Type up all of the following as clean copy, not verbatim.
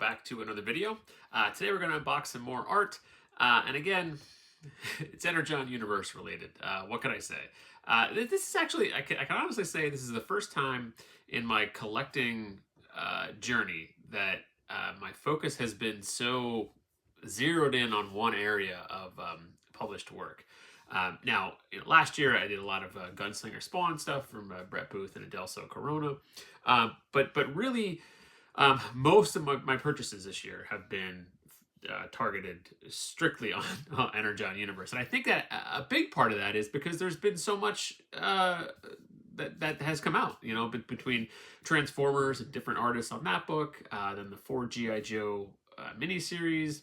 back to another video. Today we're going to unbox some more art, and again, it's Energon universe related. What can I say? This is actually, I can honestly say this is the first time in my collecting journey that my focus has been so zeroed in on one area of published work. Now, last year I did a lot of Gunslinger Spawn stuff from Brett Booth and Adelso Corona, but really, most of my purchases this year have been targeted strictly on Energon Universe, and I think that a big part of that is because there's been so much that has come out, between Transformers and different artists on that book, then the 4 GI Joe miniseries.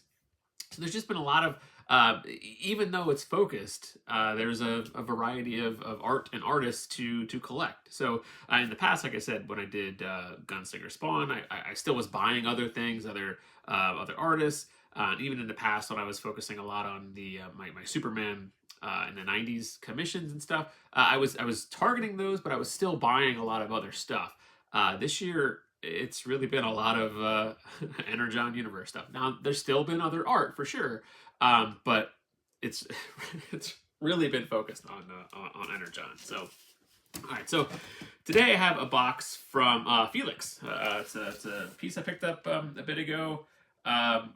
So there's just been a lot of, even though it's focused, there's a variety of art and artists to collect. So in the past, like I said, when I did Gunslinger Spawn, I still was buying other things, other artists. Even in the past, when I was focusing a lot on the my Superman in the '90s commissions and stuff, I was targeting those, but I was still buying a lot of other stuff. This year, it's really been a lot of Energon Universe stuff. Now, there's still been other art for sure, but it's it's really been focused on Energon. So, all right. So today I have a box from Felix. It's a piece I picked up a bit ago. I've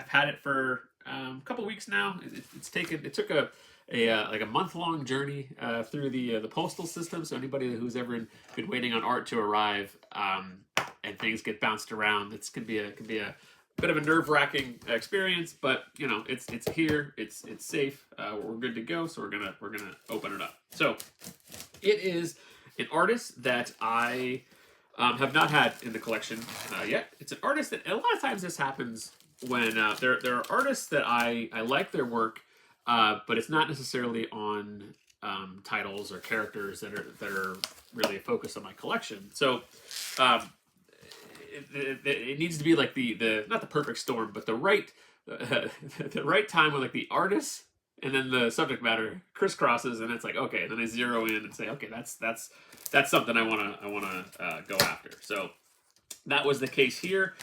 had it for a couple weeks now. It took a like a month-long journey through the postal system. So anybody who's ever been waiting on art to arrive and things get bounced around, it can be a bit of a nerve-wracking experience. But it's here. It's safe. We're good to go. So we're gonna open it up. So it is an artist that I have not had in the collection yet. It's an artist that, a lot of times this happens when there are artists that I like their work, but it's not necessarily on titles or characters that are really a focus of my collection. So it needs to be like the not the perfect storm, but the right the right time when like the artist and then the subject matter crisscrosses, and it's like, okay, then I zero in and say, okay, that's something I wanna go after. So that was the case here.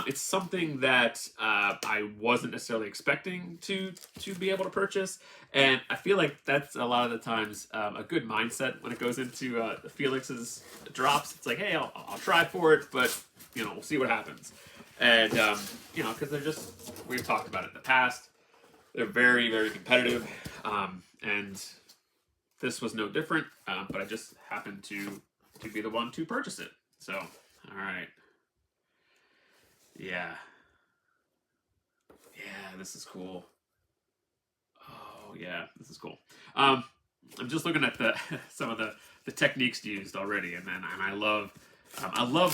It's something that I wasn't necessarily expecting to be able to purchase, and I feel like that's a lot of the times a good mindset when it goes into Felix's drops. It's like, hey, I'll try for it, but we'll see what happens. And because they're just, we've talked about it in the past. They're very, very competitive, and this was no different. But I just happened to be the one to purchase it. So, all right. Yeah, this is cool. Oh yeah, this is cool. I'm just looking at some of the techniques used already, and I love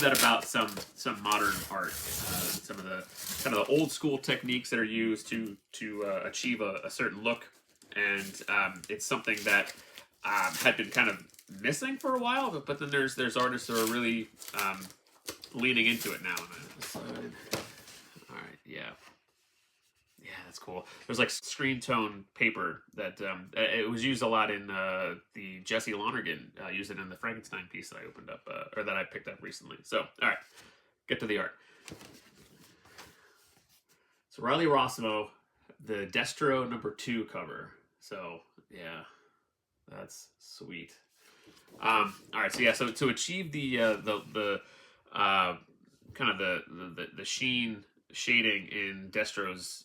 that about some modern art. Some of the kind of the old school techniques that are used to achieve a certain look, and it's something that had been kind of missing for a while. But then there's artists that are really leaning into it now. All right, yeah, that's cool. There's like screen tone paper that it was used a lot in the Jesse Lonergan used it in the Frankenstein piece that I opened up or that I picked up recently. So all right, get to the art. So Riley Rossmo, the Destro #2 cover. So yeah, that's sweet. All right, so yeah, so to achieve the kind of the shading in Destro's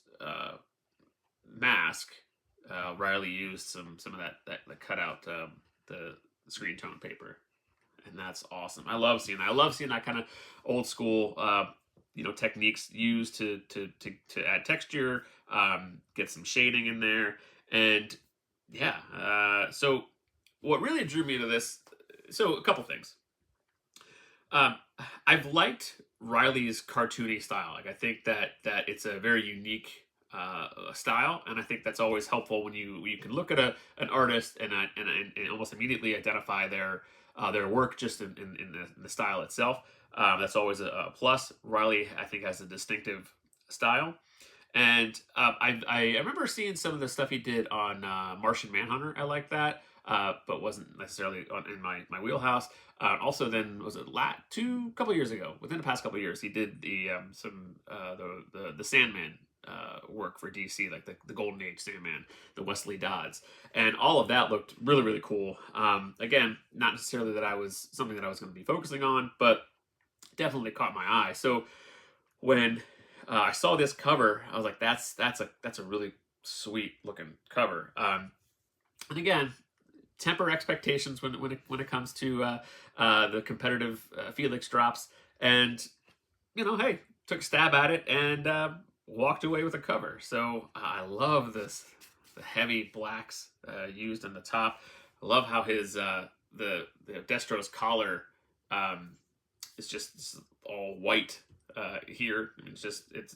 mask, Riley used some of that cut out the screen tone paper, and that's awesome. I love seeing that kind of old school techniques used to add texture, get some shading in there, and yeah. So what really drew me to this? So a couple things. I've liked Riley's cartoony style. Like I think that it's a very unique style, and I think that's always helpful when you can look at an artist and almost immediately identify their work just in the style itself. That's always a plus. Riley, I think, has a distinctive style, and I remember seeing some of the stuff he did on Martian Manhunter. I like that. but wasn't necessarily in my wheelhouse. Also, then was it couple years ago, within the past couple years, he did the Sandman work for DC, like the Golden Age Sandman, the Wesley Dodds, and all of that looked really really cool. Again, not necessarily that I was something that I was going to be focusing on, but definitely caught my eye. So when I saw this cover, I was like, that's a really sweet looking cover. And again, temper expectations when it comes to the competitive Felix drops, and hey, took a stab at it and walked away with a cover. So I love the heavy blacks used on the top. I love how his the Destro's collar is just all white here. It's just it.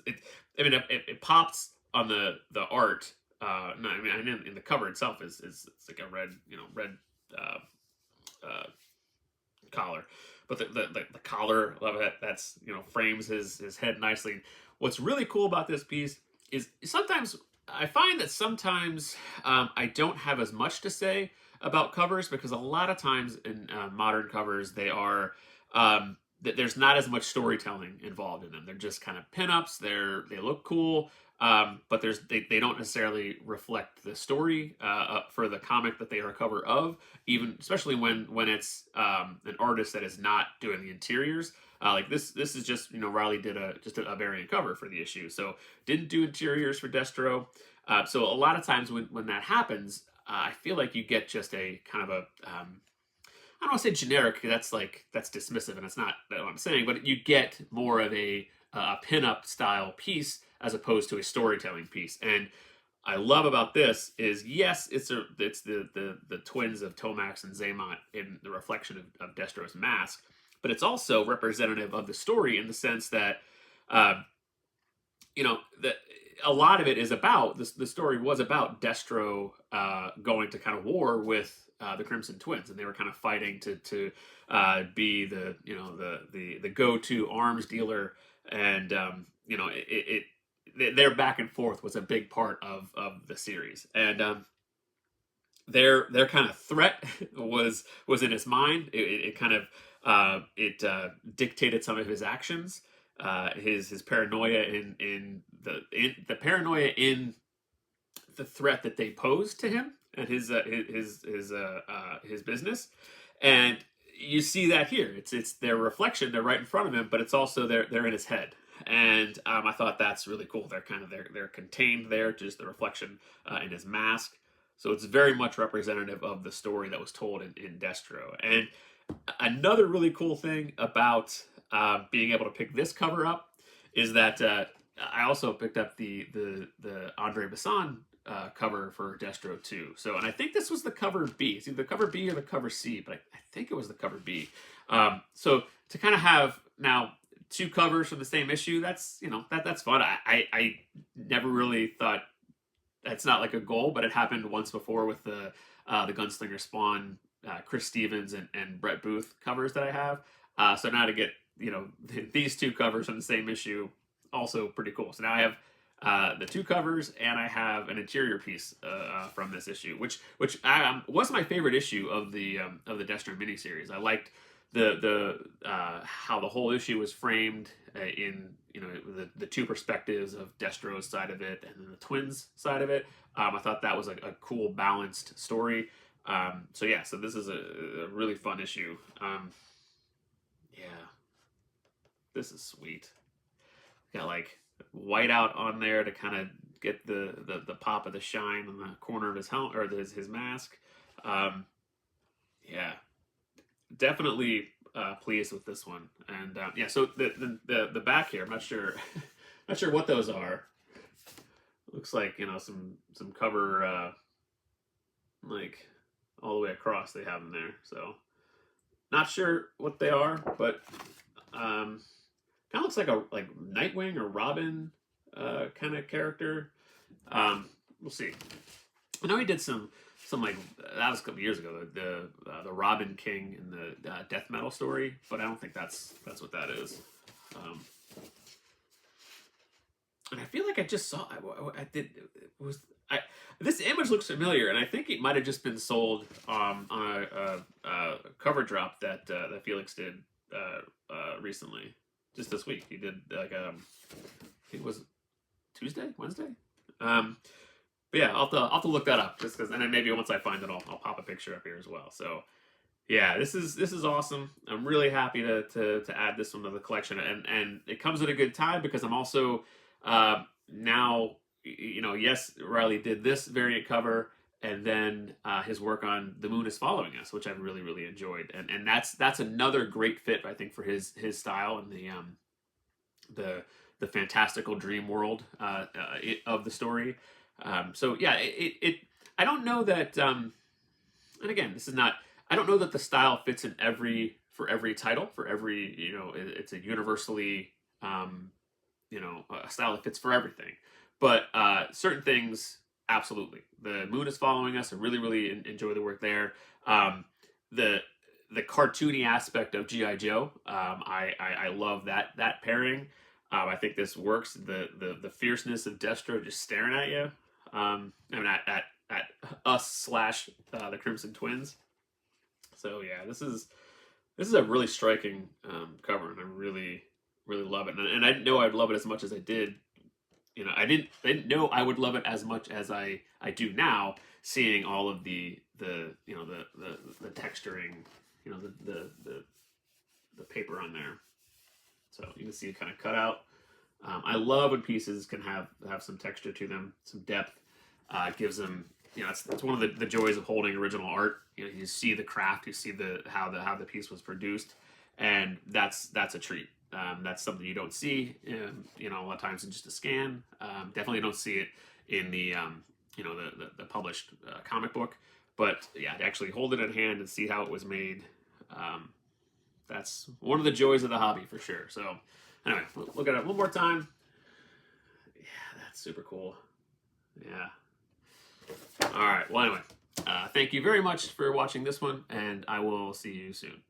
I mean, it pops on the art. No, I mean, in the cover itself is it's like a red uh, uh, collar, but the collar, love it. That's frames his head nicely. What's really cool about this piece is sometimes I find that sometimes I don't have as much to say about covers, because a lot of times in modern covers they are there's not as much storytelling involved in them. They're just kind of pinups. They look cool, but they don't necessarily reflect the story for the comic that they are a cover of. Even especially when it's an artist that is not doing the interiors. Like this is just Riley did a variant cover for the issue, so didn't do interiors for Destro. So a lot of times when that happens, I feel like you get just a kind of a I don't want to say generic, because that's dismissive, and it's not what I'm saying. But you get more of a pin-up style piece as opposed to a storytelling piece. And I love about this is, yes, it's the twins of Tomax and Zaymot in the reflection of Destro's mask, but it's also representative of the story in the sense that that a lot of it is about the story was about Destro going to kind of war with the Crimson Twins, and they were kind of fighting to be the go-to arms dealer, and their back and forth was a big part of the series, and their kind of threat was in his mind. It kind of dictated some of his actions, his paranoia in the paranoia in the threat that they posed to him and his business, and you see that here. It's their reflection. They're right in front of him, but it's also they're in his head. And I thought that's really cool. They're contained there, just the reflection in his mask. So it's very much representative of the story that was told in Destro. And another really cool thing about being able to pick this cover up is that I also picked up the Andre Bassan cover for Destro too. So, and I think this was the cover B. It's either the cover B or the cover C, but I think it was the cover B. So to kind of have now two covers from the same issue, that's that's fun. I never really thought that's not like a goal, but it happened once before with the Gunslinger Spawn, Chris Stevens and Brett Booth covers that I have. So now to get these two covers from the same issue, also pretty cool. So now I have the two covers, and I have an interior piece from this issue, which was my favorite issue of the Destro miniseries. I liked the how the whole issue was framed in the two perspectives of Destro's side of it and then the twins side of it. I thought that was a cool balanced story. So this is a really fun issue. This is sweet. Got like white out on there to kind of get the pop of the shine on the corner of his helmet or his mask. Definitely pleased with this one. And so the back here, I'm not sure what those are. Looks like some cover like all the way across they have them there. So not sure what they are, but kind of looks like a Nightwing or Robin kind of character. We'll see. I know he did some like that was a couple years ago, the Robin King in the death metal story, but I don't think that's what that is. and I feel like I just saw. I did. It was I. This image looks familiar, and I think it might have just been sold on a cover drop that that Felix did recently, just this week. He did like I think it was Tuesday, Wednesday. Um, but yeah, I'll have to look that up just because, and then maybe once I find it, I'll pop a picture up here as well. So yeah, this is awesome. I'm really happy to add this one to the collection, and it comes at a good time because I'm also now, you know, yes, Riley did this variant cover, and then his work on The Moon is Following Us, which I've really enjoyed, and that's another great fit, I think, for his style and the the fantastical dream world of the story. So yeah, I don't know that. And again, this is not. I don't know that the style fits in every title for every, you know, it's a universally you know, a style that fits for everything. But certain things, absolutely. The Moon is Following Us. I really enjoy the work there. The the cartoony aspect of GI Joe, I love that pairing. I think this works. The fierceness of Destro just staring at you. I mean at us slash the Crimson Twins. So yeah, this is a really striking cover, and I really love it. And I didn't know I'd love it as much as I did. You know, I didn't know I would love it as much as I do now, seeing all of the you know the texturing, you know the paper on there. So you can see it kind of cut out. I love when pieces can have some texture to them, some depth. It gives them, you know, that's one of the joys of holding original art. You know, you see the craft, you see how the piece was produced, and that's a treat. That's something you don't see, you know, a lot of times in just a scan. Definitely don't see it in the you know the published comic book. But yeah, to actually hold it in hand and see how it was made, that's one of the joys of the hobby for sure. So anyway, look at it one more time. Yeah, that's super cool. Yeah. All right. Well, anyway, thank you very much for watching this one, and I will see you soon.